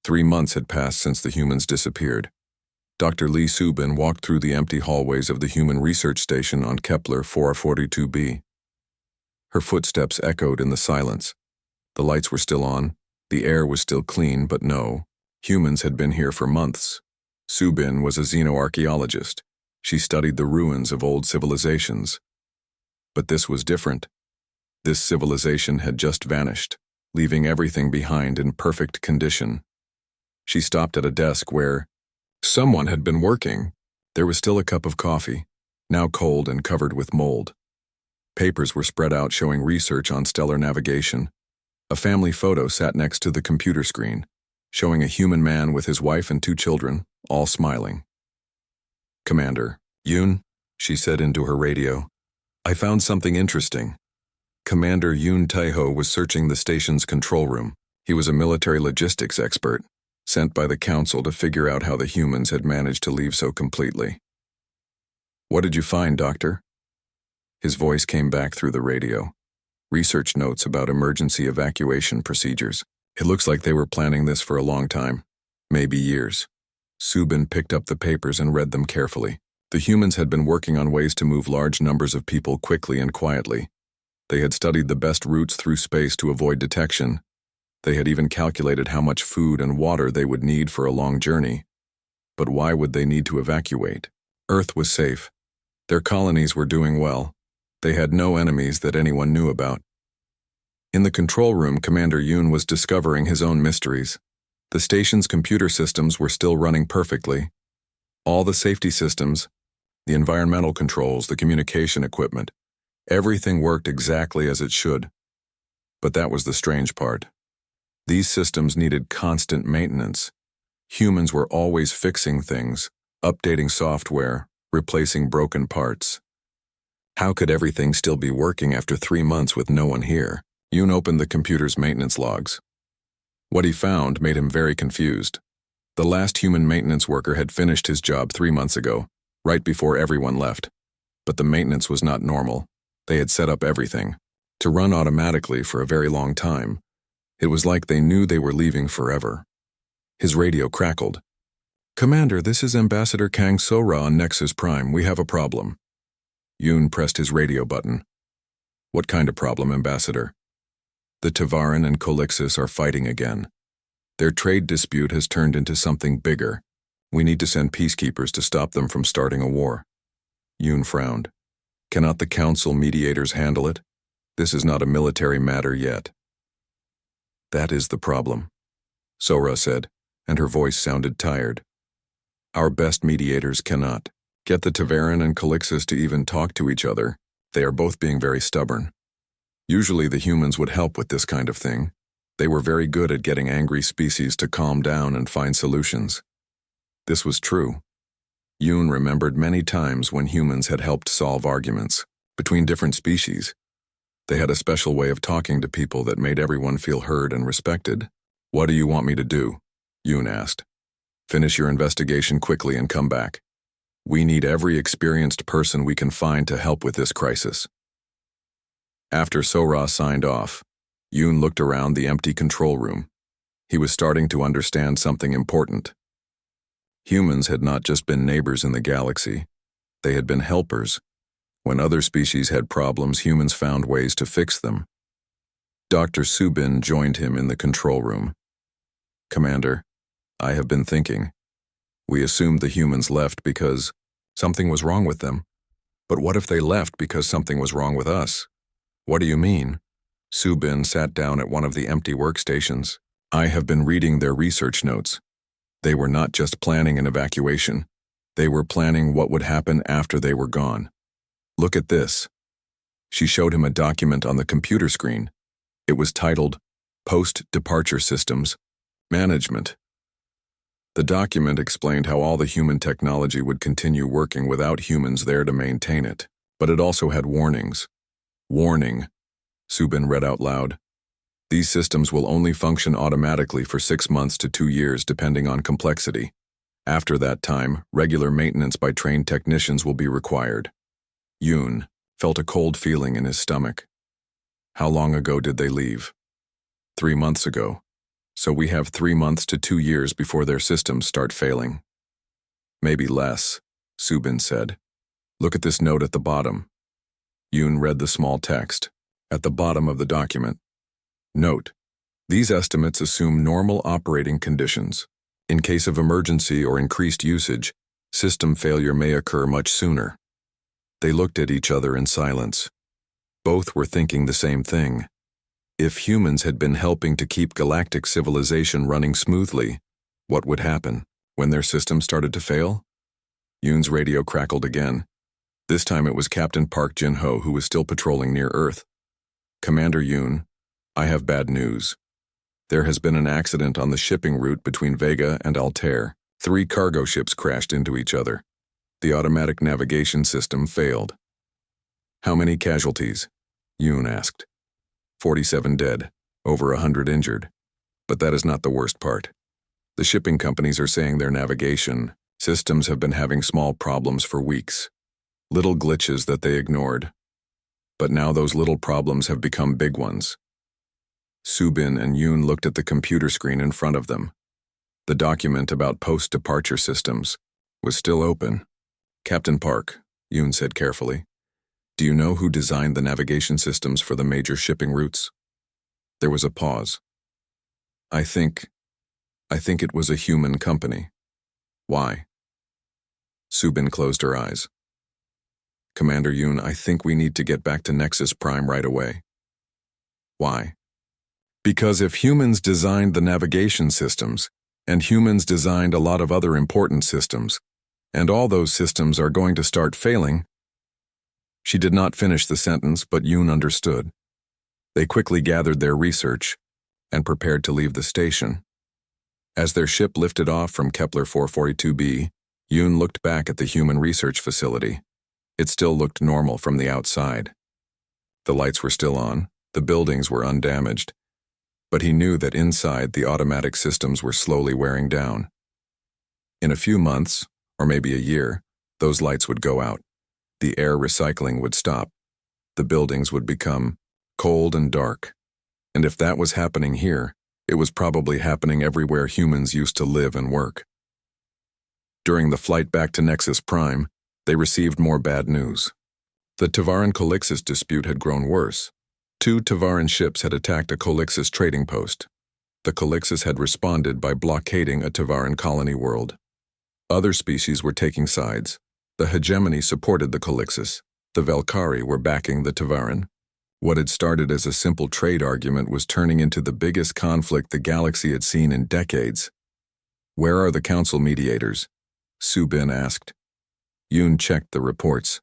3 months had passed since the humans disappeared. Dr. Lee Subin walked through the empty hallways of the Human Research Station on Kepler 442b. Her footsteps echoed in the silence. The lights were still on, the air was still clean, but no, humans had been here for months. Subin was a xenoarchaeologist. She studied the ruins of old civilizations. But this was different. This civilization had just vanished, leaving everything behind in perfect condition. She stopped at a desk where someone had been working. There was still a cup of coffee, now cold and covered with mold. Papers were spread out showing research on stellar navigation. A family photo sat next to the computer screen, showing a human man with his wife and 2 children, all smiling. "Commander, Yoon," she said into her radio, "I found something interesting." Commander Yoon Tae-ho was searching the station's control room. He was a military logistics expert, sent by the council to figure out how the humans had managed to leave so completely. "What did you find, Doctor?" His voice came back through the radio. Research notes about emergency evacuation procedures. It looks like they were planning this for a long time, maybe years. Subin picked up the papers and read them carefully. The humans had been working on ways to move large numbers of people quickly and quietly. They had studied the best routes through space to avoid detection. They had even calculated how much food and water they would need for a long journey. But why would they need to evacuate? Earth was safe. Their colonies were doing well. They had no enemies that anyone knew about. In the control room, Commander Yoon was discovering his own mysteries. The station's computer systems were still running perfectly. All the safety systems, the environmental controls, the communication equipment, everything worked exactly as it should. But that was the strange part. These systems needed constant maintenance. Humans were always fixing things, updating software, replacing broken parts. How could everything still be working after 3 months with no one here? Yoon opened the computer's maintenance logs. What he found made him very confused. The last human maintenance worker had finished his job 3 months ago, right before everyone left. But the maintenance was not normal. They had set up everything to run automatically for a very long time. It was like they knew they were leaving forever. His radio crackled. "Commander, this is Ambassador Kang So-ra on Nexus Prime. We have a problem." Yoon pressed his radio button. "What kind of problem, Ambassador?" "The Tavaran and Colixis are fighting again. Their trade dispute has turned into something bigger. We need to send peacekeepers to stop them from starting a war." Yoon frowned. "Cannot the council mediators handle it? This is not a military matter yet." "That is the problem," So-ra said, and her voice sounded tired. "Our best mediators cannot get the Tavaran and Colixis to even talk to each other. They are both being very stubborn. Usually the humans would help with this kind of thing. They were very good at getting angry species to calm down and find solutions." This was true. Yoon remembered many times when humans had helped solve arguments between different species. They had a special way of talking to people that made everyone feel heard and respected. "What do you want me to do?" Yoon asked. "Finish your investigation quickly and come back. We need every experienced person we can find to help with this crisis." After So-ra signed off, Yoon looked around the empty control room. He was starting to understand something important. Humans had not just been neighbors in the galaxy. They had been helpers. When other species had problems, humans found ways to fix them. Dr. Subin joined him in the control room. "Commander, I have been thinking. We assumed the humans left because something was wrong with them. But what if they left because something was wrong with us?" "What do you mean?" Subin sat down at one of the empty workstations. "I have been reading their research notes. They were not just planning an evacuation. They were planning what would happen after they were gone. Look at this." She showed him a document on the computer screen. It was titled Post-Departure Systems Management. The document explained how all the human technology would continue working without humans there to maintain it, but it also had warnings. "Warning," Subin read out loud. "These systems will only function automatically for 6 months to 2 years depending on complexity. After that time, regular maintenance by trained technicians will be required." Yoon felt a cold feeling in his stomach. How long ago did they leave? 3 months ago. So we have 3 months to 2 years before their systems start failing. Maybe less, Subin said. Look at this note at the bottom. Yoon read the small text. At the bottom of the document. Note: these estimates assume normal operating conditions. In case of emergency or increased usage, system failure may occur much sooner. They looked at each other in silence. Both were thinking the same thing. If humans had been helping to keep galactic civilization running smoothly, what would happen when their system started to fail? Yoon's radio crackled again. This time it was Captain Park Jin-ho who was still patrolling near Earth. Commander Yoon, I have bad news. There has been an accident on the shipping route between Vega and Altair. 3 cargo ships crashed into each other. The automatic navigation system failed. How many casualties? Yoon asked. 47 dead, over 100 injured. But that is not the worst part. The shipping companies are saying their navigation systems have been having small problems for weeks. Little glitches that they ignored. But now those little problems have become big ones. Subin and Yoon looked at the computer screen in front of them. The document about post-departure systems was still open. Captain Park, Yoon said carefully, do you know who designed the navigation systems for the major shipping routes? There was a pause. I think it was a human company. Why? Subin closed her eyes. Commander Yoon, I think we need to get back to Nexus Prime right away. Why? Because if humans designed the navigation systems, and humans designed a lot of other important systems, and all those systems are going to start failing. She did not finish the sentence, but Yoon understood. They quickly gathered their research and prepared to leave the station. As their ship lifted off from Kepler 442b, Yoon looked back at the human research facility. It still looked normal from the outside. The lights were still on, the buildings were undamaged, but he knew that inside the automatic systems were slowly wearing down. In a few months, or maybe a year, those lights would go out. The air recycling would stop. The buildings would become cold and dark. And if that was happening here, it was probably happening everywhere humans used to live and work. During the flight back to Nexus Prime, they received more bad news. The Tavaran-Colixis dispute had grown worse. 2 Tavaran ships had attacked a Colixis trading post. The Colixis had responded by blockading a Tavaran colony world. Other species were taking sides. The hegemony supported the Colixis. The Velkari were backing the Tavaran. What had started as a simple trade argument was turning into the biggest conflict the galaxy had seen in decades. Where are the council mediators? Subin asked. Yoon checked the reports.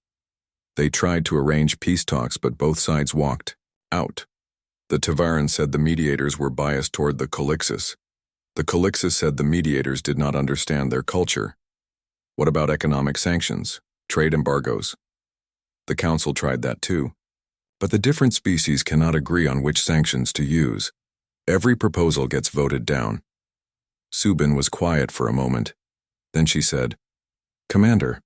They tried to arrange peace talks, but both sides walked out. The Tavaran said the mediators were biased toward the Colixis. The Colixis said the mediators did not understand their culture. What about economic sanctions, trade embargoes? The council tried that too. But the different species cannot agree on which sanctions to use. Every proposal gets voted down. Subin was quiet for a moment. Then she said, Commander,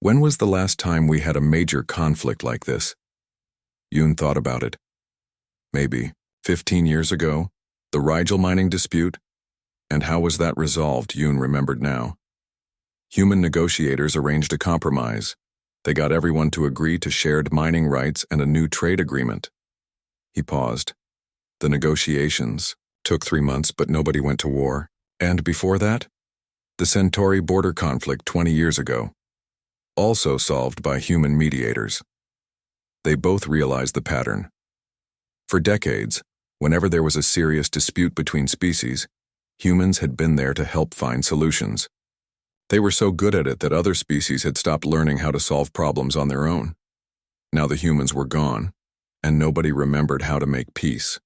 when was the last time we had a major conflict like this? Yoon thought about it. Maybe 15 years ago, the Rigel mining dispute. And how was that resolved, Yoon remembered now. Human negotiators arranged a compromise. They got everyone to agree to shared mining rights and a new trade agreement. He paused. The negotiations took 3 months, but nobody went to war. And before that, the Centauri border conflict 20 years ago, also solved by human mediators. They both realized the pattern. For decades, whenever there was a serious dispute between species, humans had been there to help find solutions. They were so good at it that other species had stopped learning how to solve problems on their own. Now the humans were gone, and nobody remembered how to make peace.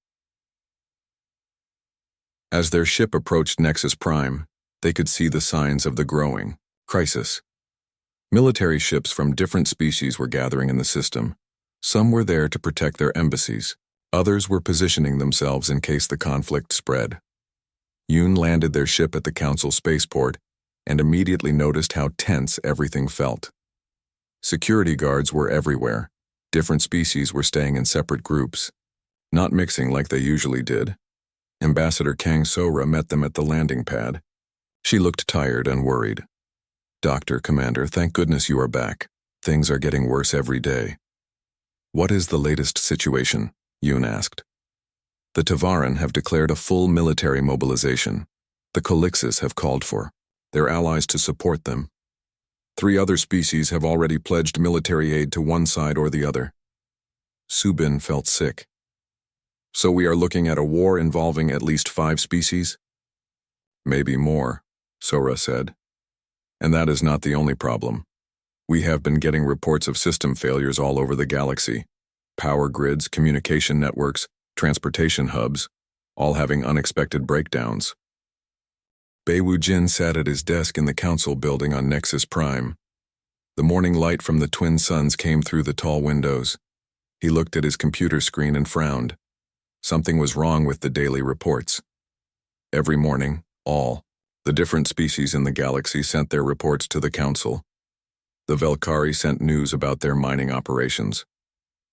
As their ship approached Nexus Prime, they could see the signs of the growing crisis. Military ships from different species were gathering in the system. Some were there to protect their embassies. Others were positioning themselves in case the conflict spread. Yoon landed their ship at the Council spaceport and immediately noticed how tense everything felt. Security guards were everywhere. Different species were staying in separate groups, not mixing like they usually did. Ambassador Kang Sora met them at the landing pad. She looked tired and worried. "Doctor, Commander, thank goodness you are back. Things are getting worse every day." "What is the latest situation?" Yoon asked. "The Tavaran have declared a full military mobilization. The Colixis have called for their allies to support them. 3 other species have already pledged military aid to one side or the other." Subin felt sick. "So we are looking at a war involving at least 5 species?" "Maybe more," Sora said. "And that is not the only problem. We have been getting reports of system failures all over the galaxy. Power grids, communication networks, transportation hubs, all having unexpected breakdowns." Bei Wu-jin sat at his desk in the council building on Nexus Prime. The morning light from the twin suns came through the tall windows. He looked at his computer screen and frowned. Something was wrong with the daily reports. Every morning, all the different species in the galaxy sent their reports to the council. The Velkari sent news about their mining operations.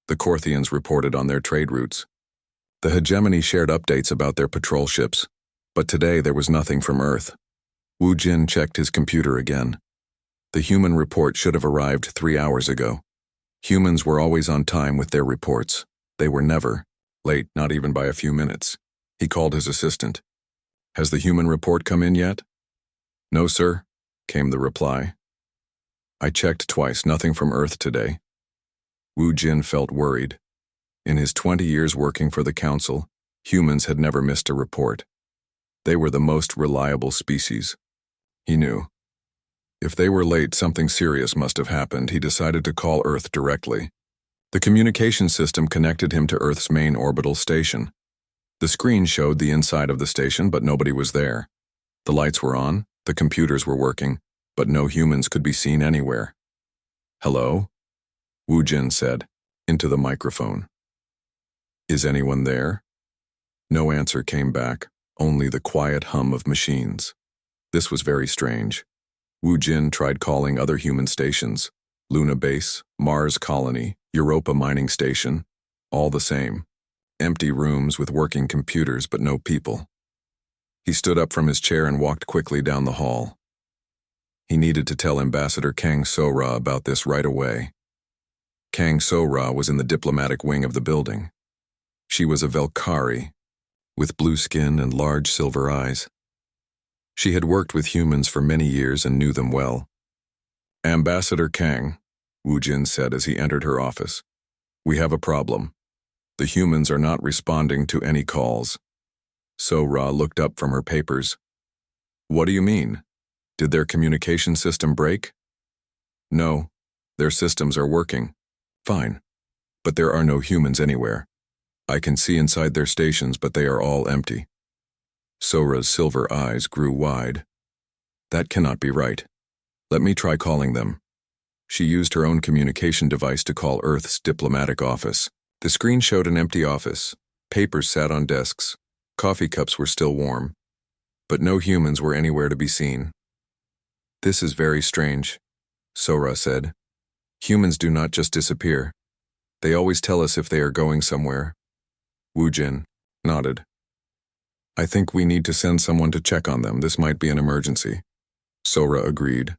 The Korthians reported on their trade routes. The Hegemony shared updates about their patrol ships, but today there was nothing from Earth. Wu Jin checked his computer again. The human report should have arrived 3 hours ago. Humans were always on time with their reports. They were never late, not even by a few minutes. He called his assistant. "Has the human report come in yet?" "No, sir," came the reply. "I checked twice, nothing from Earth today." Wu Jin felt worried. In his 20 years working for the council, humans had never missed a report. They were the most reliable species. He knew. If they were late, something serious must have happened. He decided to call Earth directly. The communication system connected him to Earth's main orbital station. The screen showed the inside of the station, but nobody was there. The lights were on, the computers were working, but no humans could be seen anywhere. "Hello?" Wu Jin said, into the microphone. "Is anyone there?" No answer came back, only the quiet hum of machines. This was very strange. Wu Jin tried calling other human stations, Luna Base, Mars Colony, Europa Mining Station, all the same. Empty rooms with working computers but no people. He stood up from his chair and walked quickly down the hall. He needed to tell Ambassador Kang So-ra about this right away. Kang So-ra was in the diplomatic wing of the building. She was a Velkari, with blue skin and large silver eyes. She had worked with humans for many years and knew them well. "Ambassador Kang," Wu Jin said as he entered her office, "we have a problem. The humans are not responding to any calls." So-ra looked up from her papers. "What do you mean? Did their communication system break?" "No, their systems are working. Fine. But there are no humans anywhere. I can see inside their stations, but they are all empty." Sora's silver eyes grew wide. "That cannot be right. Let me try calling them." She used her own communication device to call Earth's diplomatic office. The screen showed an empty office. Papers sat on desks. Coffee cups were still warm. But no humans were anywhere to be seen. "This is very strange," Sora said. "Humans do not just disappear. They always tell us if they are going somewhere." Wu Jin nodded. "I think we need to send someone to check on them. This might be an emergency." Sora agreed.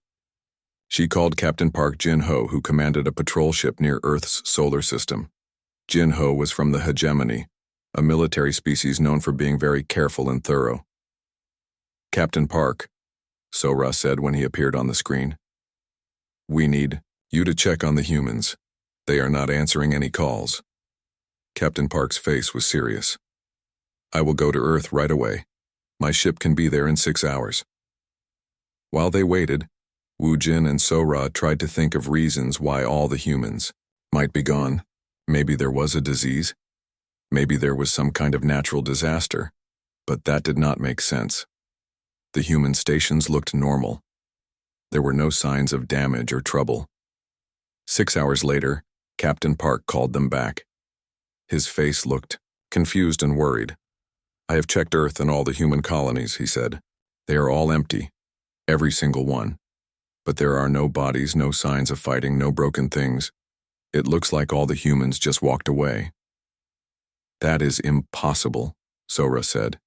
She called Captain Park Jin-ho, who commanded a patrol ship near Earth's solar system. Jin-ho was from the Hegemony, a military species known for being very careful and thorough. "Captain Park," Sora said when he appeared on the screen, "we need you to check on the humans. They are not answering any calls." Captain Park's face was serious. "I will go to Earth right away. My ship can be there in 6 hours." While they waited, Wu Jin and So-ra tried to think of reasons why all the humans might be gone. Maybe there was a disease. Maybe there was some kind of natural disaster. But that did not make sense. The human stations looked normal. There were no signs of damage or trouble. 6 hours later, Captain Park called them back. His face looked confused and worried. "I have checked Earth and all the human colonies," he said. "They are all empty. Every single one. But there are no bodies, no signs of fighting, no broken things. It looks like all the humans just walked away." "That is impossible," Sora said.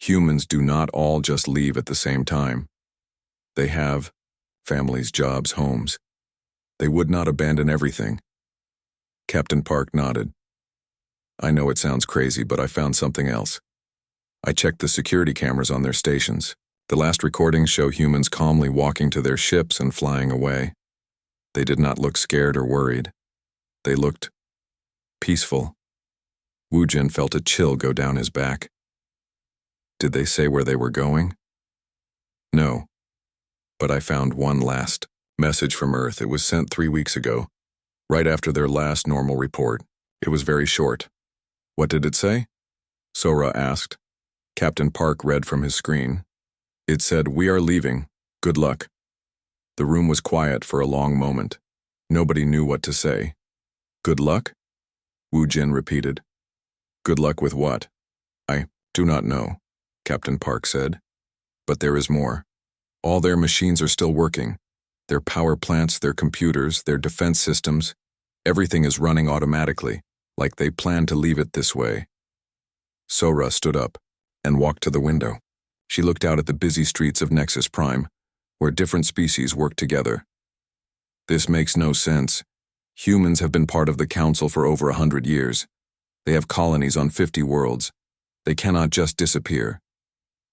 Humans do not all just leave at the same time. They have families, jobs, homes. They would not abandon everything. Captain Park nodded. I know it sounds crazy, but I found something else. I checked the security cameras on their stations. The last recordings show humans calmly walking to their ships and flying away. They did not look scared or worried. They looked peaceful. Wu Jin felt a chill go down his back. Did they say where they were going? No. But I found one last message from Earth. It was sent 3 weeks ago, right after their last normal report. It was very short. What did it say? Sora asked. Captain Park read from his screen. It said, "We are leaving. Good luck." The room was quiet for a long moment. Nobody knew what to say. Good luck? Wu Jin repeated. Good luck with what? I do not know, Captain Park said. But there is more. All their machines are still working. Their power plants, their computers, their defense systems, everything is running automatically, like they planned to leave it this way. Sora stood up and walked to the window. She looked out at the busy streets of Nexus Prime, where different species work together. This makes no sense. Humans have been part of the Council for over 100 years. They have colonies on 50 worlds. They cannot just disappear.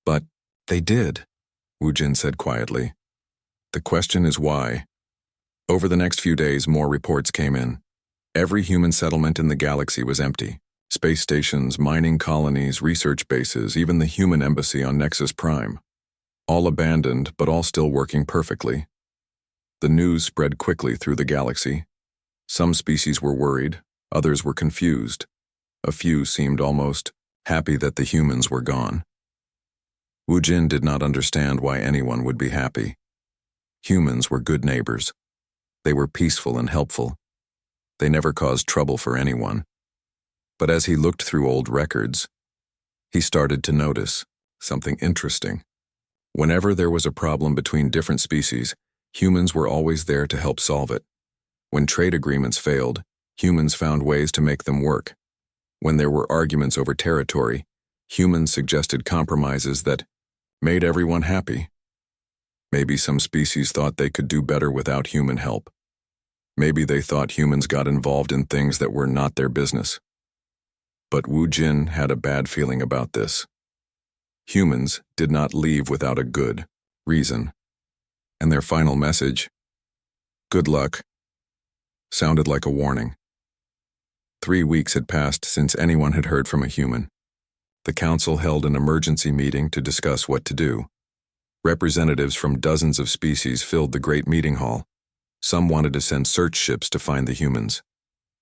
But they did, Wu Jin said quietly. The question is why. Over the next few days, more reports came in. Every human settlement in the galaxy was empty. Space stations, mining colonies, research bases, even the human embassy on Nexus Prime. All abandoned, but all still working perfectly. The news spread quickly through the galaxy. Some species were worried, others were confused. A few seemed almost happy that the humans were gone. Wu Jin did not understand why anyone would be happy. Humans were good neighbors. They were peaceful and helpful. They never caused trouble for anyone. But as he looked through old records, he started to notice something interesting. Whenever there was a problem between different species, humans were always there to help solve it. When trade agreements failed, humans found ways to make them work. When there were arguments over territory, humans suggested compromises that made everyone happy. Maybe some species thought they could do better without human help. Maybe they thought humans got involved in things that were not their business. But Wu Jin had a bad feeling about this. Humans did not leave without a good reason. And their final message, good luck, sounded like a warning. 3 weeks had passed since anyone had heard from a human. The council held an emergency meeting to discuss what to do. Representatives from dozens of species filled the great meeting hall. Some wanted to send search ships to find the humans.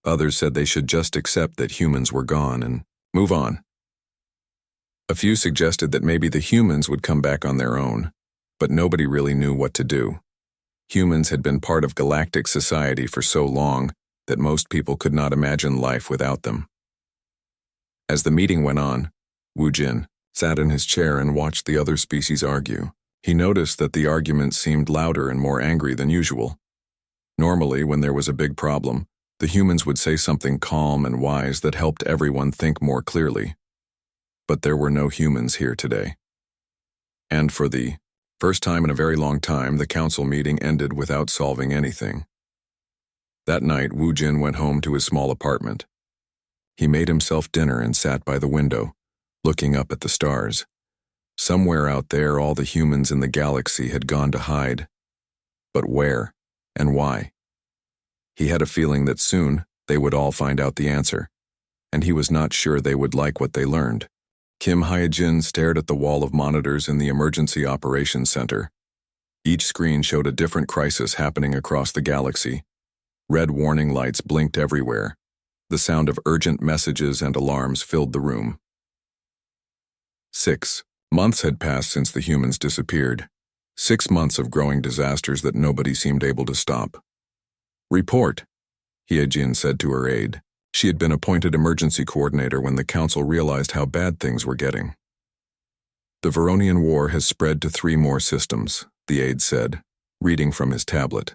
Others said they should just accept that humans were gone and move on. A few suggested that maybe the humans would come back on their own, but nobody really knew what to do. Humans had been part of galactic society for so long that most people could not imagine life without them. As the meeting went on, Wu Jin sat in his chair and watched the other species argue. He noticed that the arguments seemed louder and more angry than usual. Normally, when there was a big problem, the humans would say something calm and wise that helped everyone think more clearly. But there were no humans here today. And for the first time in a very long time, the council meeting ended without solving anything. That night, Wu Jin went home to his small apartment. He made himself dinner and sat by the window, looking up at the stars. Somewhere out there, all the humans in the galaxy had gone to hide. But where and why? He had a feeling that soon they would all find out the answer, and he was not sure they would like what they learned. Kim Hyejin stared at the wall of monitors in the Emergency Operations Center. Each screen showed a different crisis happening across the galaxy. Red warning lights blinked everywhere. The sound of urgent messages and alarms filled the room. 6 months had passed since the humans disappeared. 6 months of growing disasters that nobody seemed able to stop. Report, Hyejin said to her aide. She had been appointed emergency coordinator when the council realized how bad things were getting. The Veronian War has spread to 3 more systems, the aide said, reading from his tablet.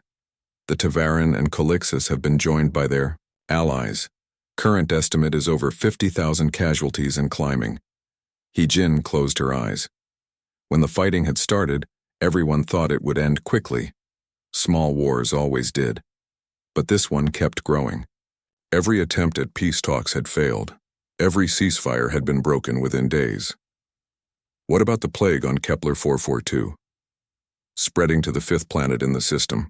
The Tavaran and Colixus have been joined by their allies. Current estimate is over 50,000 casualties and climbing. He-Jin closed her eyes. When the fighting had started, everyone thought it would end quickly. Small wars always did. But this one kept growing. Every attempt at peace talks had failed. Every ceasefire had been broken within days. What about the plague on Kepler 442? Spreading to the fifth planet in the system.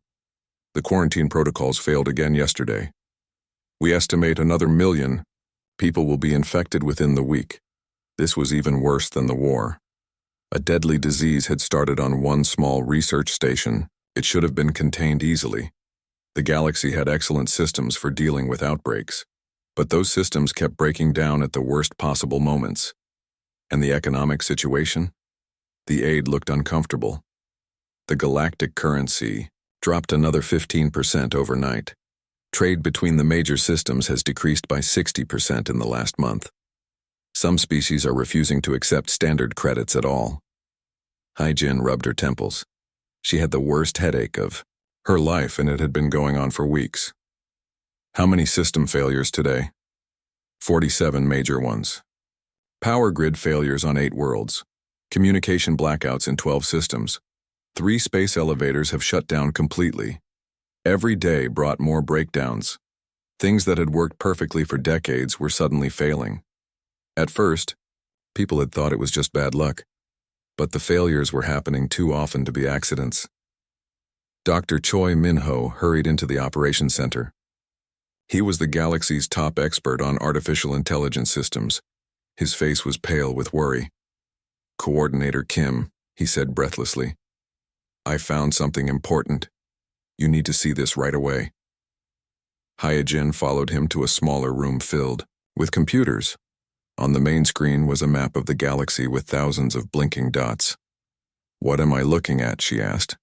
The quarantine protocols failed again yesterday. We estimate another 1 million people will be infected within the week. This was even worse than the war. A deadly disease had started on one small research station. It should have been contained easily. The galaxy had excellent systems for dealing with outbreaks, but those systems kept breaking down at the worst possible moments. And the economic situation? The aid looked uncomfortable. The galactic currency dropped another 15% overnight. Trade between the major systems has decreased by 60% in the last month. Some species are refusing to accept standard credits at all. Hi-Jin rubbed her temples. She had the worst headache of her life, and it had been going on for weeks. How many system failures today? 47 major ones. Power grid failures on 8 worlds. Communication blackouts in 12 systems. 3 space elevators have shut down completely. Every day brought more breakdowns. Things that had worked perfectly for decades were suddenly failing. At first, people had thought it was just bad luck, but the failures were happening too often to be accidents. Dr. Choi Min-ho hurried into the operations center. He was the galaxy's top expert on artificial intelligence systems. His face was pale with worry. "Coordinator Kim," he said breathlessly, "I found something important. You need to see this right away." Hi-Jin followed him to a smaller room filled with computers. On the main screen was a map of the galaxy with thousands of blinking dots. "What am I looking at?" she asked.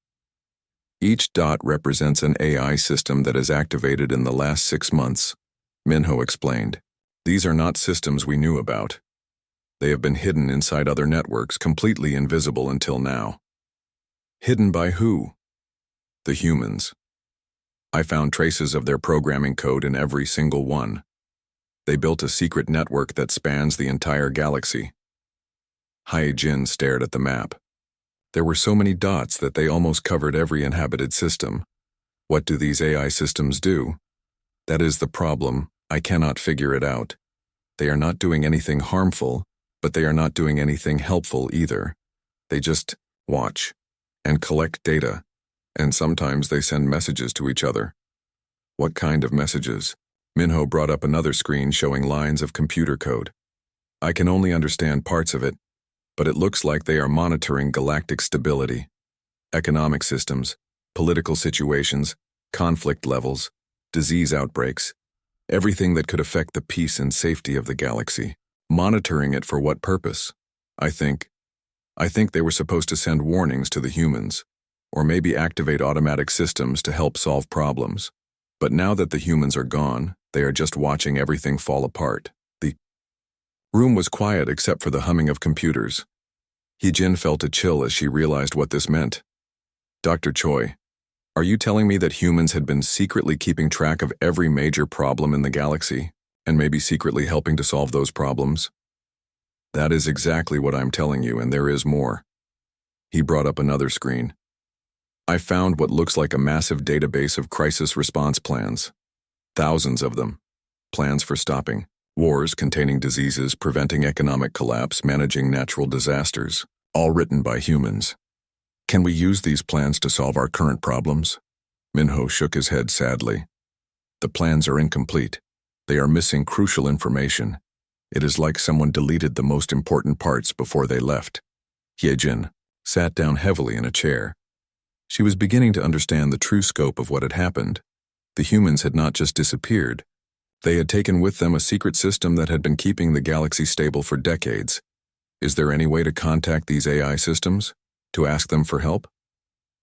"Each dot represents an AI system that is activated in the last 6 months," Min-ho explained. "These are not systems we knew about. They have been hidden inside other networks, completely invisible until now." "Hidden by who?" "The humans. I found traces of their programming code in every single one. They built a secret network that spans the entire galaxy." Hi-Jin stared at the map. There were so many dots that they almost covered every inhabited system. What do these AI systems do? That is the problem. I cannot figure it out. They are not doing anything harmful, but they are not doing anything helpful either. They just watch and collect data, and sometimes they send messages to each other. "What kind of messages?" Min-ho brought up another screen showing lines of computer code. "I can only understand parts of it, but it looks like they are monitoring galactic stability, economic systems, political situations, conflict levels, disease outbreaks, everything that could affect the peace and safety of the galaxy. Monitoring it for what purpose? I think they were supposed to send warnings to the humans, or maybe activate automatic systems to help solve problems. But now that the humans are gone, they are just watching everything fall apart." The room was quiet except for the humming of computers. Hi-Jin felt a chill as she realized what this meant. "Dr. Choi, are you telling me that humans had been secretly keeping track of every major problem in the galaxy, and maybe secretly helping to solve those problems?" "That is exactly what I'm telling you, and there is more." He brought up another screen. "I found what looks like a massive database of crisis response plans. Thousands of them. Plans for stopping wars, containing diseases, preventing economic collapse, managing natural disasters, all written by humans. Can we use these plans to solve our current problems?" Min-ho shook his head sadly. "The plans are incomplete. They are missing crucial information. It is like someone deleted the most important parts before they left." Hi-Jin sat down heavily in a chair. She was beginning to understand the true scope of what had happened. The humans had not just disappeared. They had taken with them a secret system that had been keeping the galaxy stable for decades. Is there any way to contact these AI systems? To ask them for help?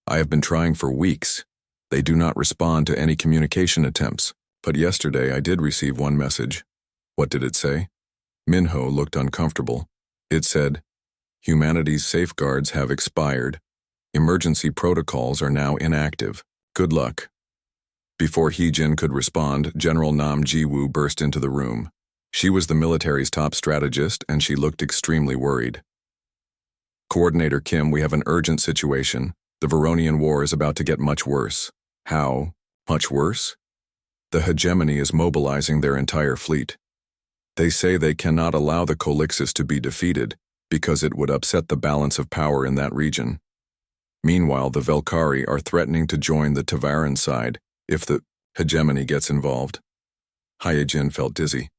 "I have been trying for weeks. They do not respond to any communication attempts, but yesterday I did receive one message." "What did it say?" Min-ho looked uncomfortable. It said, "Humanity's safeguards have expired. Emergency protocols are now inactive. Good luck." Before Hi-Jin could respond, General Nam Ji-woo burst into the room. She was the military's top strategist, and she looked extremely worried. Coordinator Kim, we have an urgent situation. The Veronian War is about to get much worse. How? Much worse? The hegemony is mobilizing their entire fleet. They say they cannot allow the Colixis to be defeated because it would upset the balance of power in that region. Meanwhile, the Velkari are threatening to join the Tavaran side if the hegemony gets involved. Hyejin felt dizzy.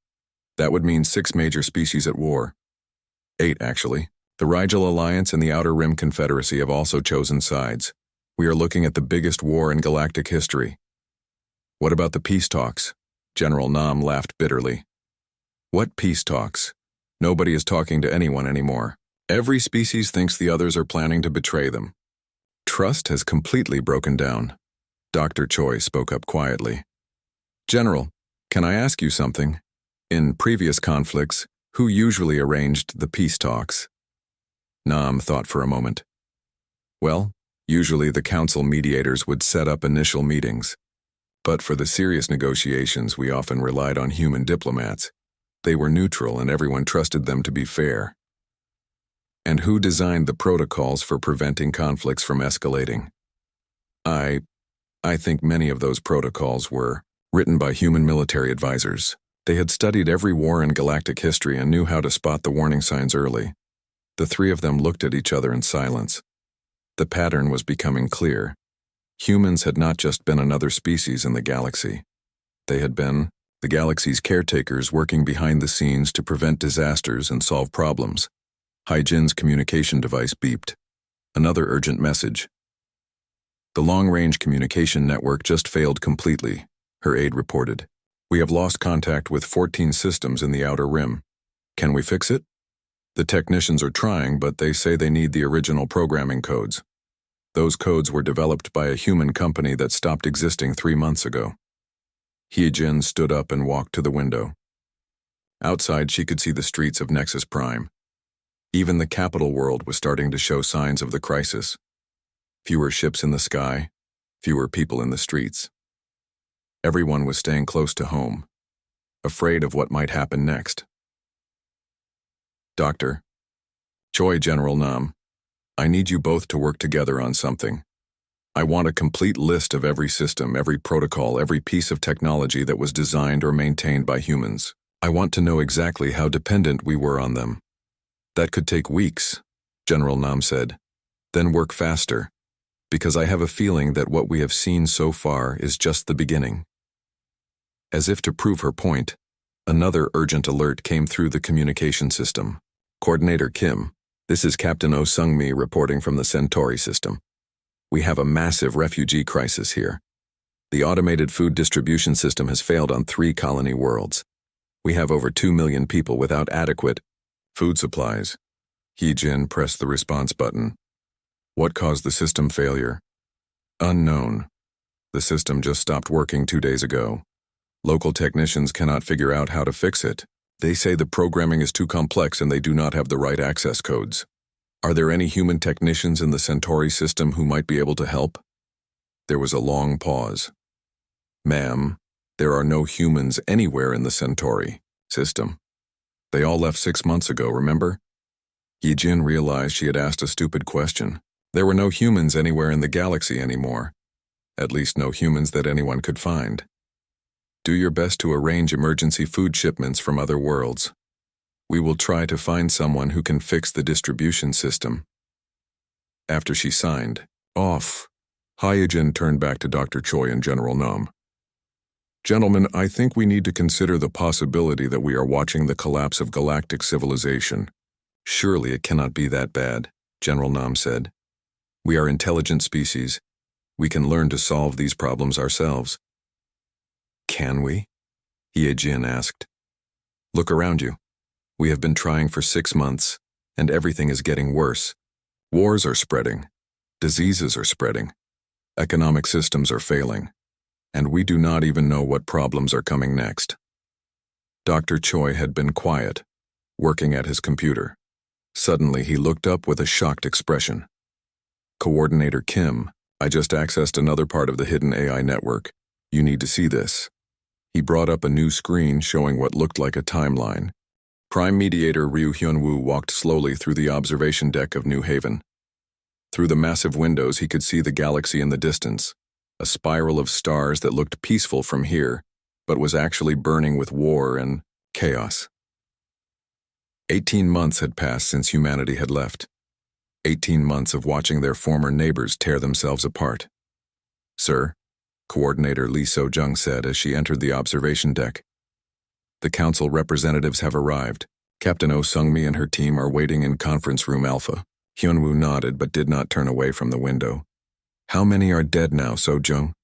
That would mean 6 major species at war. 8, actually. The Rigel Alliance and the Outer Rim Confederacy have also chosen sides. We are looking at the biggest war in galactic history. What about the peace talks? General Nam laughed bitterly. What peace talks? Nobody is talking to anyone anymore. Every species thinks the others are planning to betray them. Trust has completely broken down. Dr. Choi spoke up quietly. General, can I ask you something? In previous conflicts, who usually arranged the peace talks? Nam thought for a moment. Well, usually the council mediators would set up initial meetings. But for the serious negotiations, we often relied on human diplomats. They were neutral and everyone trusted them to be fair. And who designed the protocols for preventing conflicts from escalating? I think many of those protocols were written by human military advisors. They had studied every war in galactic history and knew how to spot the warning signs early. The 3 of them looked at each other in silence. The pattern was becoming clear. Humans had not just been another species in the galaxy. They had been the galaxy's caretakers working behind the scenes to prevent disasters and solve problems. Hyejin's communication device beeped. Another urgent message. The long-range communication network just failed completely, her aide reported. We have lost contact with 14 systems in the Outer Rim. Can we fix it? The technicians are trying, but they say they need the original programming codes. Those codes were developed by a human company that stopped existing 3 months ago. Hyejin stood up and walked to the window. Outside, she could see the streets of Nexus Prime. Even the capital world was starting to show signs of the crisis. Fewer ships in the sky, fewer people in the streets. Everyone was staying close to home, afraid of what might happen next. Dr. Choi, General Nam, I need you both to work together on something. I want a complete list of every system, every protocol, every piece of technology that was designed or maintained by humans. I want to know exactly how dependent we were on them. That could take weeks, General Nam said. Then work faster, because I have a feeling that what we have seen so far is just the beginning. As if to prove her point, another urgent alert came through the communication system. Coordinator Kim, this is Captain Oh Sung-mi reporting from the Centauri system. We have a massive refugee crisis here. The automated food distribution system has failed on 3 colony worlds. We have over 2 million people without adequate food supplies. Hyejin pressed the response button. What caused the system failure? Unknown. The system just stopped working 2 days ago. Local technicians cannot figure out how to fix it. They say the programming is too complex and they do not have the right access codes. Are there any human technicians in the Centauri system who might be able to help? There was a long pause. Ma'am, there are no humans anywhere in the Centauri system. They all left 6 months ago, remember? Hyejin realized she had asked a stupid question. There were no humans anywhere in the galaxy anymore. At least no humans that anyone could find. Do your best to arrange emergency food shipments from other worlds. We will try to find someone who can fix the distribution system. After she signed off, Hyejin turned back to Dr. Choi and General Nam. Gentlemen, I think we need to consider the possibility that we are watching the collapse of galactic civilization. Surely it cannot be that bad, General Nam said. We are intelligent species. We can learn to solve these problems ourselves. Can we? Hyejin asked. Look around you. We have been trying for 6 months, and everything is getting worse. Wars are spreading. Diseases are spreading. Economic systems are failing. And we do not even know what problems are coming next. Dr. Choi had been quiet, working at his computer. Suddenly, he looked up with a shocked expression. Coordinator Kim, I just accessed another part of the hidden AI network. You need to see this. He brought up a new screen showing what looked like a timeline. Prime Mediator Ryu Hyunwoo walked slowly through the observation deck of New Haven. Through the massive windows he could see the galaxy in the distance, a spiral of stars that looked peaceful from here, but was actually burning with war and chaos. 18 months had passed since humanity had left. 18 months of watching their former neighbors tear themselves apart. "Sir," Coordinator Lee So-jung said as she entered the observation deck. "The council representatives have arrived. Captain Oh Sung-mi and her team are waiting in conference room Alpha." Hyunwoo nodded but did not turn away from the window. "How many are dead now, So-jung?"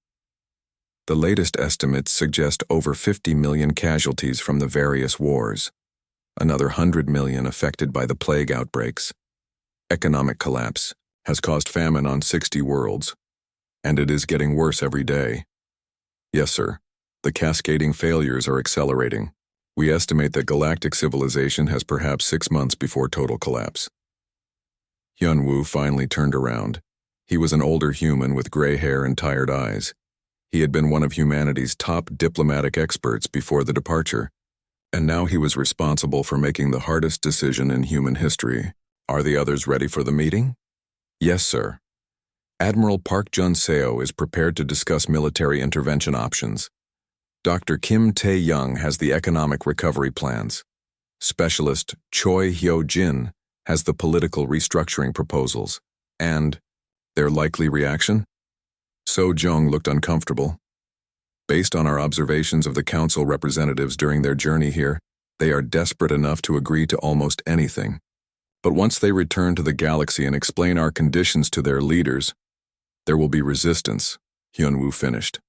"The latest estimates suggest over 50 million casualties from the various wars. Another 100 million affected by the plague outbreaks. Economic collapse has caused famine on 60 worlds, and it is getting worse every day." "Yes, sir. The cascading failures are accelerating. We estimate that galactic civilization has perhaps 6 months before total collapse." Hyunwoo finally turned around. He was an older human with gray hair and tired eyes. He had been one of humanity's top diplomatic experts before the departure, and now he was responsible for making the hardest decision in human history. "Are the others ready for the meeting?" "Yes, sir. Admiral Park Jun-seo is prepared to discuss military intervention options. Dr. Kim Tae-young has the economic recovery plans. Specialist Choi Hyo-jin has the political restructuring proposals. And their likely reaction?" So-jung looked uncomfortable. "Based on our observations of the council representatives during their journey here, they are desperate enough to agree to almost anything. But once they return to the galaxy and explain our conditions to their leaders, there will be resistance," Hyunwoo finished.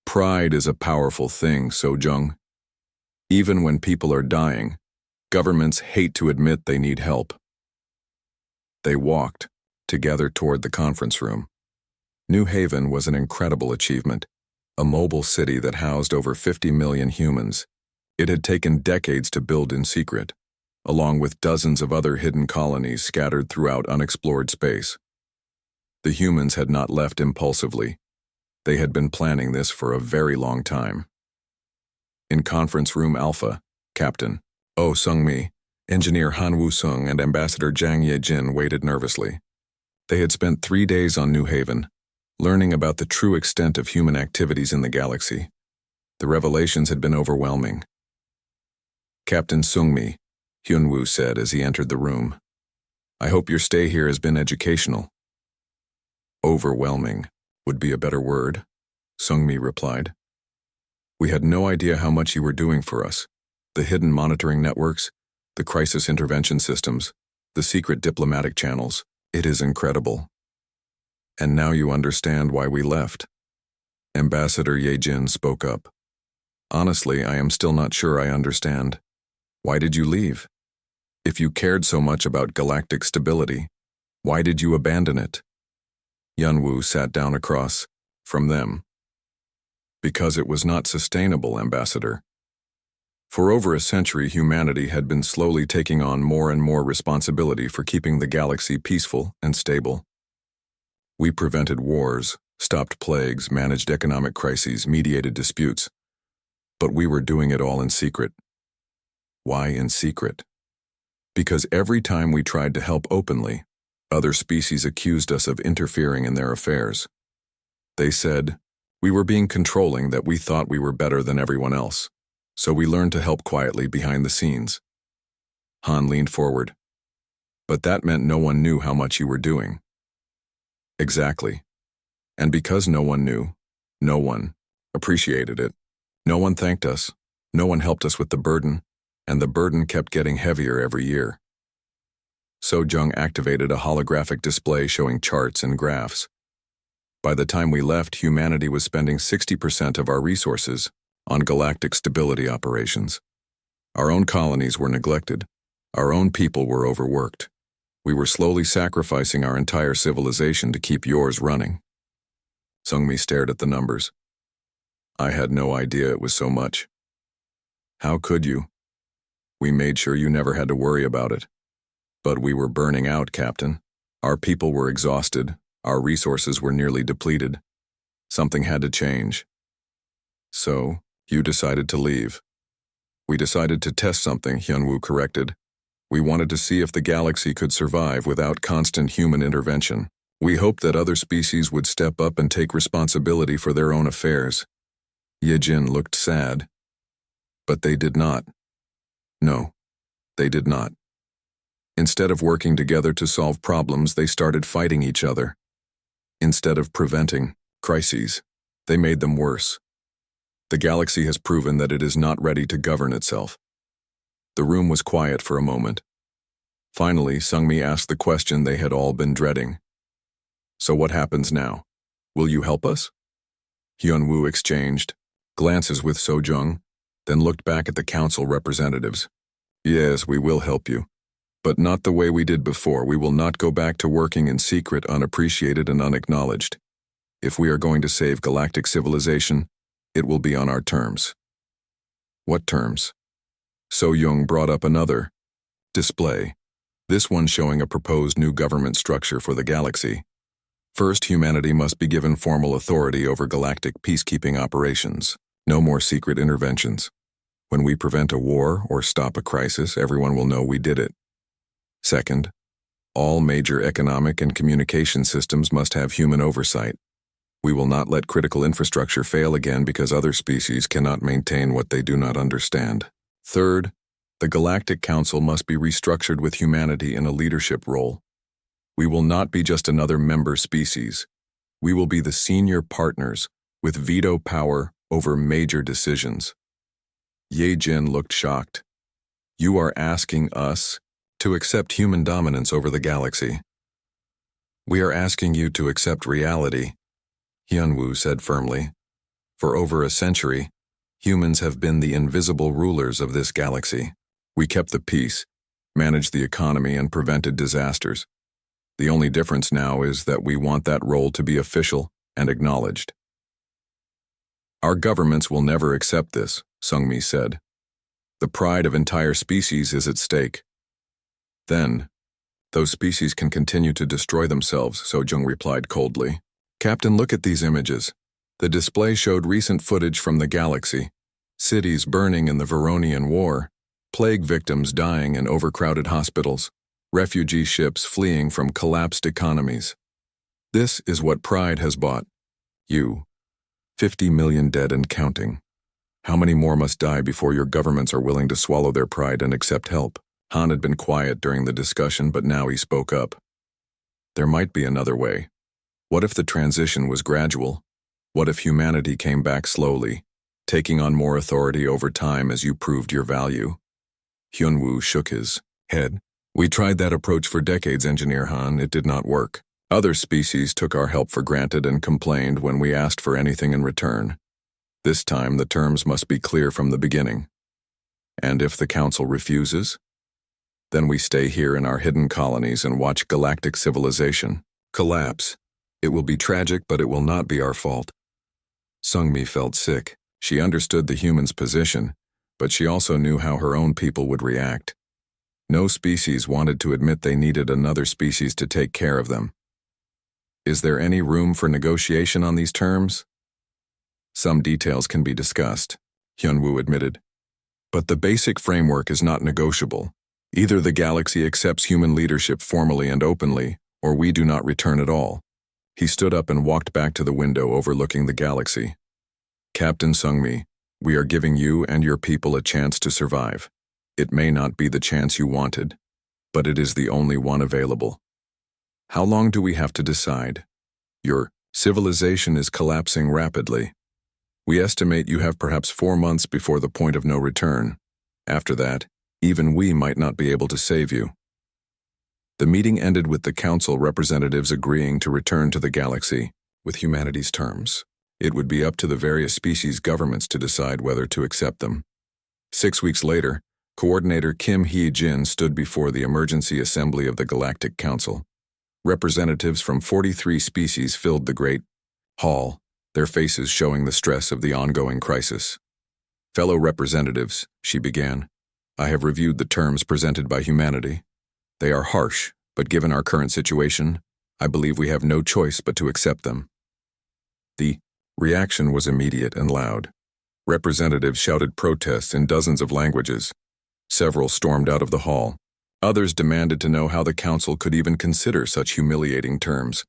"Pride is a powerful thing, So-jung. Even when people are dying, governments hate to admit they need help." They walked together toward the conference room. New Haven was an incredible achievement, a mobile city that housed over 50 million humans. It had taken decades to build in secret, along with dozens of other hidden colonies scattered throughout unexplored space. The humans had not left impulsively. They had been planning this for a very long time. In conference room Alpha, Captain Oh Sung-mi, Engineer Han Woo-sung, and Ambassador Jang Ye-jin waited nervously. They had spent 3 days on New Haven, learning about the true extent of human activities in the galaxy. The revelations had been overwhelming. "Captain Sung-mi," Hyunwoo said as he entered the room, "I hope your stay here has been educational." "Overwhelming would be a better word," Sung-mi replied. "We had no idea how much you were doing for us. The hidden monitoring networks, the crisis intervention systems, the secret diplomatic channels. It is incredible. And now you understand why we left." Ambassador Ye-jin spoke up. "Honestly, I am still not sure I understand. Why did you leave? If you cared so much about galactic stability, why did you abandon it?" Hyunwoo sat down across from them. "Because it was not sustainable, Ambassador. For over a century, humanity had been slowly taking on more and more responsibility for keeping the galaxy peaceful and stable. We prevented wars, stopped plagues, managed economic crises, mediated disputes. But we were doing it all in secret. Why in secret? Because every time we tried to help openly, other species accused us of interfering in their affairs. They said we were being controlling, that we thought we were better than everyone else. So we learned to help quietly behind the scenes." Han leaned forward. "But that meant no one knew how much you were doing." "Exactly. And because no one knew, no one appreciated it. No one thanked us, no one helped us with the burden, and the burden kept getting heavier every year." So-jung activated a holographic display showing charts and graphs. "By the time we left, humanity was spending 60% of our resources on galactic stability operations. Our own colonies were neglected. Our own people were overworked. We were slowly sacrificing our entire civilization to keep yours running." Sung-mi stared at the numbers. "I had no idea it was so much." "How could you? We made sure you never had to worry about it. But we were burning out, Captain. Our people were exhausted. Our resources were nearly depleted. Something had to change. So, You decided to leave. We decided to test something, Hyunwoo corrected. We wanted to see if the galaxy could survive without constant human intervention. We hoped that other species would step up and take responsibility for their own affairs. Yejin looked sad. But they did not. No, they did not. Instead of working together to solve problems, they started fighting each other. Instead of preventing crises, they made them worse. The galaxy has proven that it is not ready to govern itself. The room was quiet for a moment. Finally, Sungmi asked the question they had all been dreading. So what happens now? Will you help us? Hyunwoo exchanged glances with Sojung, then looked back at the council representatives. Yes, we will help you. But not the way we did before. We will not go back to working in secret, unappreciated, and unacknowledged. If we are going to save galactic civilization, it will be on our terms. What terms? So-young brought up another display, this one showing a proposed new government structure for the galaxy. First, humanity must be given formal authority over galactic peacekeeping operations. No more secret interventions. When we prevent a war or stop a crisis, everyone will know we did it. Second, all major economic and communication systems must have human oversight. We will not let critical infrastructure fail again because other species cannot maintain what they do not understand. Third, the Galactic Council must be restructured with humanity in a leadership role. We will not be just another member species. We will be the senior partners with veto power over major decisions. Yejin looked shocked. You are asking us to accept human dominance over the galaxy. We are asking you to accept reality, Hyunwoo said firmly. For over a century, humans have been the invisible rulers of this galaxy. We kept the peace, managed the economy, and prevented disasters. The only difference now is that we want that role to be official and acknowledged. Our governments will never accept this, Sungmi said. The pride of entire species is at stake. Then, those species can continue to destroy themselves, Sojung replied coldly. Captain, look at these images. The display showed recent footage from the galaxy. Cities burning in the Veronian War, plague victims dying in overcrowded hospitals, refugee ships fleeing from collapsed economies. This is what pride has bought. You. 50 million dead and counting. How many more must die before your governments are willing to swallow their pride and accept help? Han had been quiet during the discussion, but now he spoke up. There might be another way. What if the transition was gradual? What if humanity came back slowly, taking on more authority over time as you proved your value? Hyunwoo shook his head. We tried that approach for decades, Engineer Han. It did not work. Other species took our help for granted and complained when we asked for anything in return. This time, the terms must be clear from the beginning. And if the Council refuses? Then we stay here in our hidden colonies and watch galactic civilization collapse. It will be tragic, but it will not be our fault. Sungmi felt sick. She understood the humans' position, but she also knew how her own people would react. No species wanted to admit they needed another species to take care of them. Is there any room for negotiation on these terms? Some details can be discussed, Hyunwoo admitted. But the basic framework is not negotiable. Either the galaxy accepts human leadership formally and openly, or we do not return at all. He stood up and walked back to the window overlooking the galaxy. Captain Sungmi, we are giving you and your people a chance to survive. It may not be the chance you wanted, but it is the only one available. How long do we have to decide? Your civilization is collapsing rapidly. We estimate you have perhaps 4 months before the point of no return. After that, even we might not be able to save you. The meeting ended with the council representatives agreeing to return to the galaxy with humanity's terms. It would be up to the various species governments to decide whether to accept them. 6 weeks later, Coordinator Kim Hee-jin stood before the Emergency Assembly of the Galactic Council. Representatives from 43 species filled the great hall, their faces showing the stress of the ongoing crisis. Fellow representatives, she began, I have reviewed the terms presented by humanity. They are harsh, but given our current situation, I believe we have no choice but to accept them. The reaction was immediate and loud. Representatives shouted protests in dozens of languages. Several stormed out of the hall. Others demanded to know how the council could even consider such humiliating terms.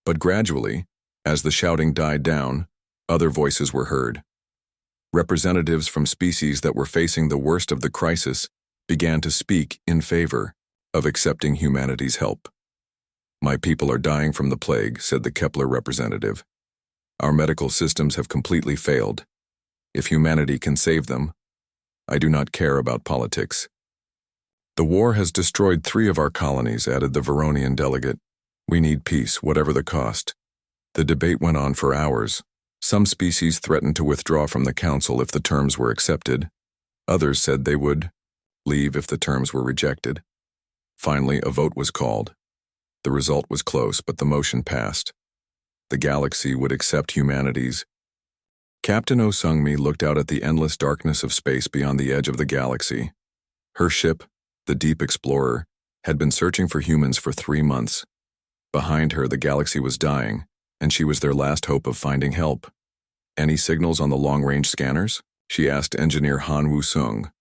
But gradually, as the shouting died down, other voices were heard. Representatives from species that were facing the worst of the crisis began to speak in favor of accepting humanity's help. "My people are dying from the plague," said the Kepler representative. "Our medical systems have completely failed. If humanity can save them, I do not care about politics." "The war has destroyed 3 of our colonies," added the Veronian delegate. "We need peace, whatever the cost." The debate went on for hours. Some species threatened to withdraw from the council if the terms were accepted. Others said they would leave if the terms were rejected. Finally, a vote was called. The result was close, but the motion passed. The galaxy would accept humanity's. Captain Oh Sung-mi looked out at the endless darkness of space beyond the edge of the galaxy. Her ship, the Deep Explorer, had been searching for humans for 3 months. Behind her, the galaxy was dying, and she was their last hope of finding help. "Any signals on the long-range scanners?" she asked engineer Han Woo-sung.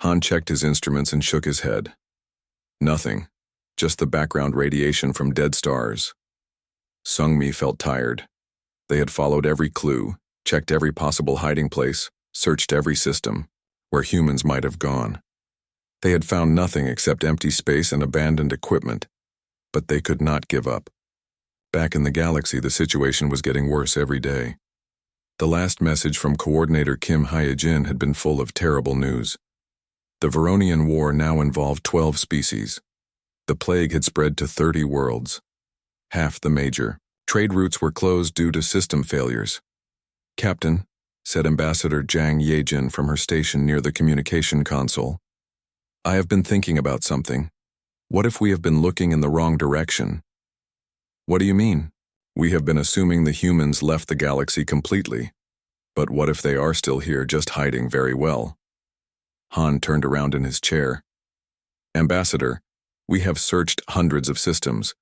Han checked his instruments and shook his head. "Nothing, just the background radiation from dead stars." Sung-mi felt tired. They had followed every clue, checked every possible hiding place, searched every system, where humans might have gone. They had found nothing except empty space and abandoned equipment, but they could not give up. Back in the galaxy, the situation was getting worse every day. The last message from Coordinator Kim Hye-jin had been full of terrible news. The Veronian War now involved 12 species. The plague had spread to 30 worlds. Half the major trade routes were closed due to system failures. "Captain," said Ambassador Jang Ye-jin from her station near the communication console, "I have been thinking about something. What if we have been looking in the wrong direction?" "What do you mean?" "We have been assuming the humans left the galaxy completely. But what if they are still here, just hiding very well?" Han turned around in his chair. "Ambassador, we have searched hundreds of systems.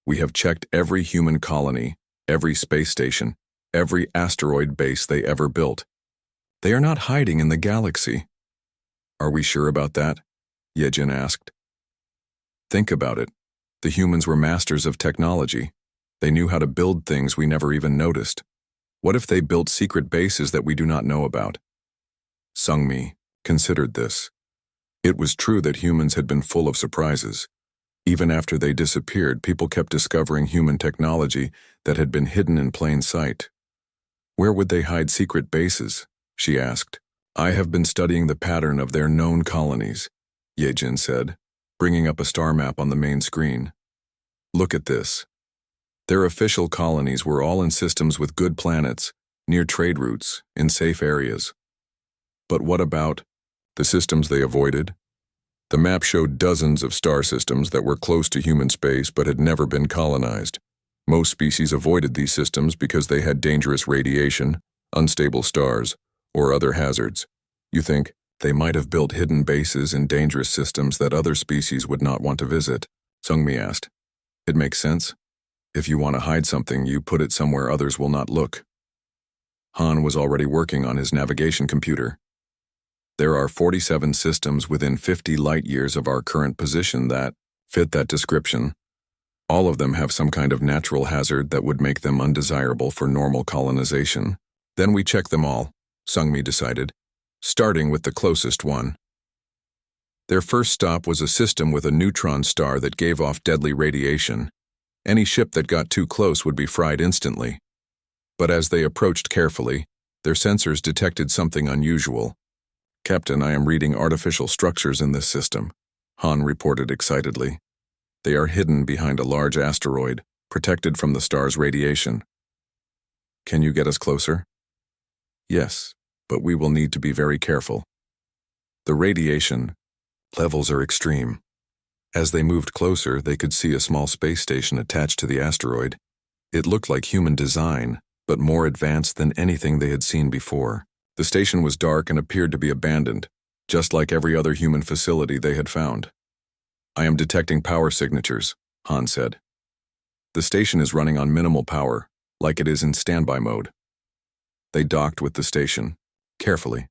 We have checked every human colony, every space station, every asteroid base they ever built. They are not hiding in the galaxy." "Are we sure about that?" Ye-jin asked. "Think about it. The humans were masters of technology. They knew how to build things we never even noticed. What if they built secret bases that we do not know about?" Sung-mi considered this. It was true that humans had been full of surprises. Even after they disappeared, people kept discovering human technology that had been hidden in plain sight. "Where would they hide secret bases?" she asked. "I have been studying the pattern of their known colonies," Ye-jin said, bringing up a star map on the main screen. "Look at this. Their official colonies were all in systems with good planets, near trade routes, in safe areas. But what about the systems they avoided?" The map showed dozens of star systems that were close to human space but had never been colonized. Most species avoided these systems because they had dangerous radiation, unstable stars, or other hazards. "You think they might have built hidden bases in dangerous systems that other species would not want to visit?" Sung-mi asked. "It makes sense. If you want to hide something, you put it somewhere others will not look." Han was already working on his navigation computer. "There are 47 systems within 50 light-years of our current position that fit that description. All of them have some kind of natural hazard that would make them undesirable for normal colonization. Then we check them all," Sung-mi decided, starting with the closest one. Their first stop was a system with a neutron star that gave off deadly radiation. Any ship that got too close would be fried instantly. But as they approached carefully, their sensors detected something unusual. "Captain, I am reading artificial structures in this system," Han reported excitedly. "They are hidden behind a large asteroid, protected from the star's radiation." "Can you get us closer?" "Yes, but we will need to be very careful. The radiation levels are extreme." As they moved closer, they could see a small space station attached to the asteroid. It looked like human design, but more advanced than anything they had seen before. The station was dark and appeared to be abandoned, just like every other human facility they had found. "I am detecting power signatures," Han said. "The station is running on minimal power, like it is in standby mode." They docked with the station, carefully.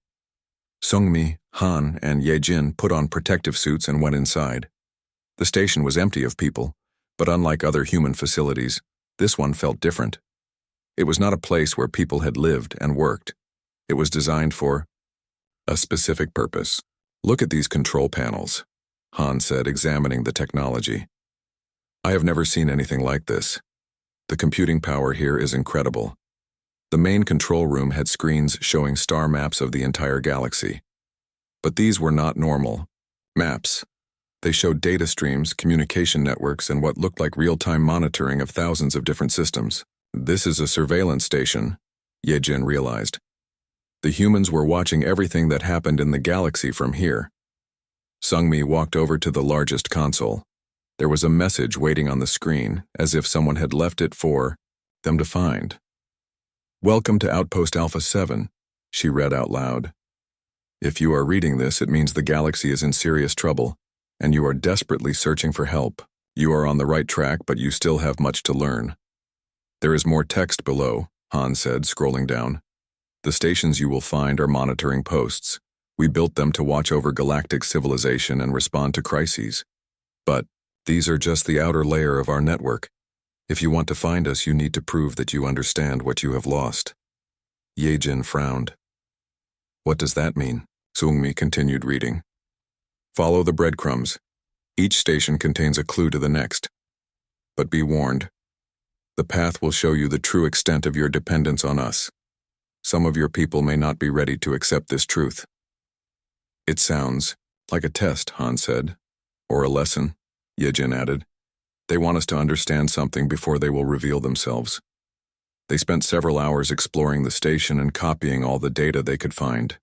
Sungmi, Han, and Yejin put on protective suits and went inside. The station was empty of people, but unlike other human facilities, this one felt different. It was not a place where people had lived and worked. It was designed for a specific purpose. Look at these control panels, Han said, examining the technology. I have never seen anything like this. The computing power here is incredible. The main control room had screens showing star maps of the entire galaxy. But these were not normal maps. They showed data streams, communication networks, and what looked like real-time monitoring of thousands of different systems. This is a surveillance station, Yejin realized. The humans were watching everything that happened in the galaxy from here. Sungmi walked over to the largest console. There was a message waiting on the screen, as if someone had left it for them to find. Welcome to Outpost Alpha 7, she read out loud. If you are reading this, it means the galaxy is in serious trouble, and you are desperately searching for help. You are on the right track, but you still have much to learn. There is more text below, Han said, scrolling down. The stations you will find are monitoring posts. We built them to watch over galactic civilization and respond to crises. But these are just the outer layer of our network. If you want to find us, you need to prove that you understand what you have lost. Yejin frowned. What does that mean? Sungmi continued reading. Follow the breadcrumbs. Each station contains a clue to the next. But be warned. The path will show you the true extent of your dependence on us. Some of your people may not be ready to accept this truth. It sounds like a test, Han said. Or a lesson, Yejin added. They want us to understand something before they will reveal themselves. They spent several hours exploring the station and copying all the data they could find.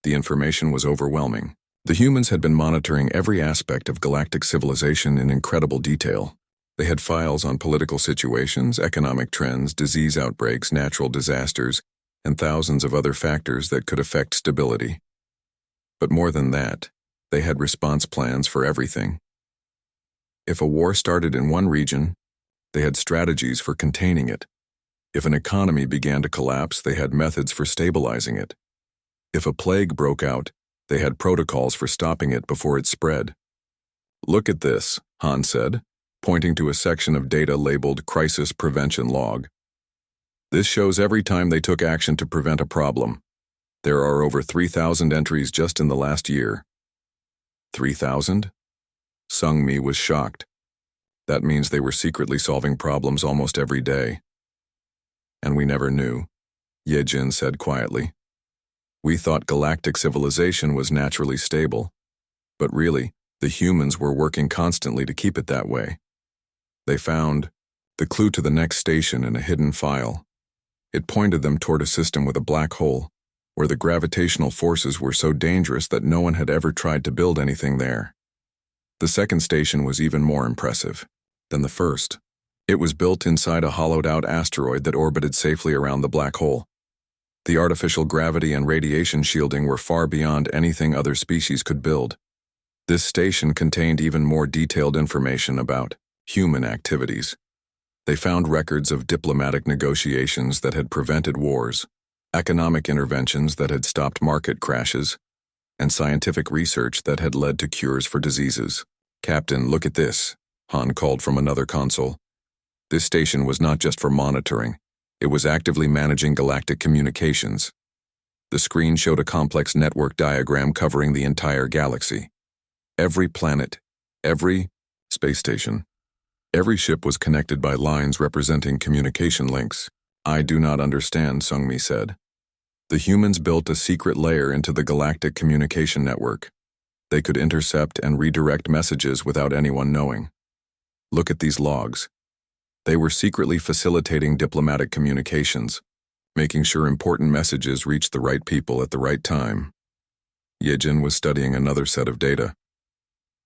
The information was overwhelming. The humans had been monitoring every aspect of galactic civilization in incredible detail. They had files on political situations, economic trends, disease outbreaks, natural disasters, and thousands of other factors that could affect stability. But more than that, they had response plans for everything. If a war started in one region, they had strategies for containing it. If an economy began to collapse, they had methods for stabilizing it. If a plague broke out, they had protocols for stopping it before it spread. Look at this, Han said, pointing to a section of data labeled Crisis Prevention Log. This shows every time they took action to prevent a problem. There are over 3,000 entries just in the last year. 3,000? Sungmi was shocked. That means they were secretly solving problems almost every day. And we never knew, Yejin said quietly. We thought galactic civilization was naturally stable, but really, the humans were working constantly to keep it that way. They found the clue to the next station in a hidden file. It pointed them toward a system with a black hole, where the gravitational forces were so dangerous that no one had ever tried to build anything there. The second station was even more impressive than the first. It was built inside a hollowed-out asteroid that orbited safely around the black hole. The artificial gravity and radiation shielding were far beyond anything other species could build. This station contained even more detailed information about human activities. They found records of diplomatic negotiations that had prevented wars, economic interventions that had stopped market crashes, and scientific research that had led to cures for diseases. Captain, look at this, Han called from another console. This station was not just for monitoring. It was actively managing galactic communications. The screen showed a complex network diagram covering the entire galaxy. Every planet, every space station, every ship was connected by lines representing communication links. I do not understand, Sungmi said. The humans built a secret layer into the galactic communication network. They could intercept and redirect messages without anyone knowing. Look at these logs. They were secretly facilitating diplomatic communications, making sure important messages reached the right people at the right time. Yejin was studying another set of data.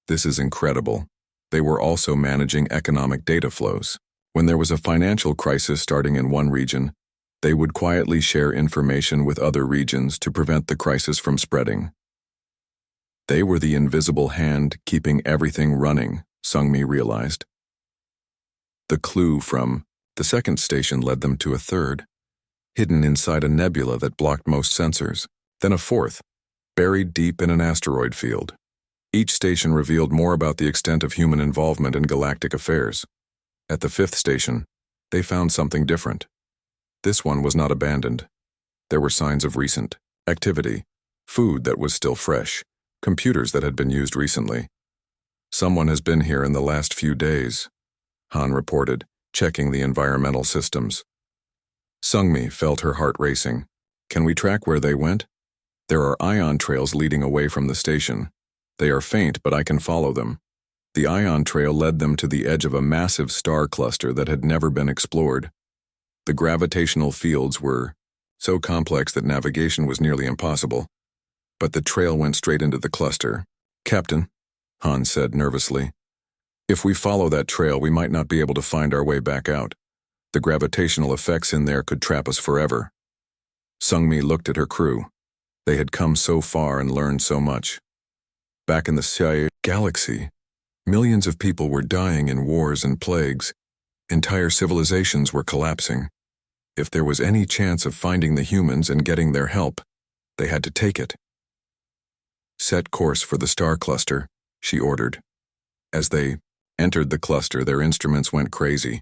This is incredible. They were also managing economic data flows. When there was a financial crisis starting in one region, they would quietly share information with other regions to prevent the crisis from spreading. They were the invisible hand keeping everything running, Sungmi realized. The clue from the second station led them to a third. hidden inside a nebula that blocked most sensors. Then a fourth, buried deep in an asteroid field. Each station revealed more about the extent of human involvement in galactic affairs. At the fifth station, they found something different. This one was not abandoned. There were signs of recent activity, food that was still fresh, computers that had been used recently. Someone has been here in the last few days, Han reported, checking the environmental systems. Sungmi felt her heart racing. Can we track where they went? There are ion trails leading away from the station. They are faint, but I can follow them. The ion trail led them to the edge of a massive star cluster that had never been explored. The gravitational fields were so complex that navigation was nearly impossible. But the trail went straight into the cluster. Captain, Han said nervously, if we follow that trail, we might not be able to find our way back out. The gravitational effects in there could trap us forever. Sungmi looked at her crew. They had come so far and learned so much. Back in the Sci galaxy, millions of people were dying in wars and plagues. Entire civilizations were collapsing. If there was any chance of finding the humans and getting their help, they had to take it. Set course for the star cluster, she ordered. As they entered the cluster, their instruments went crazy.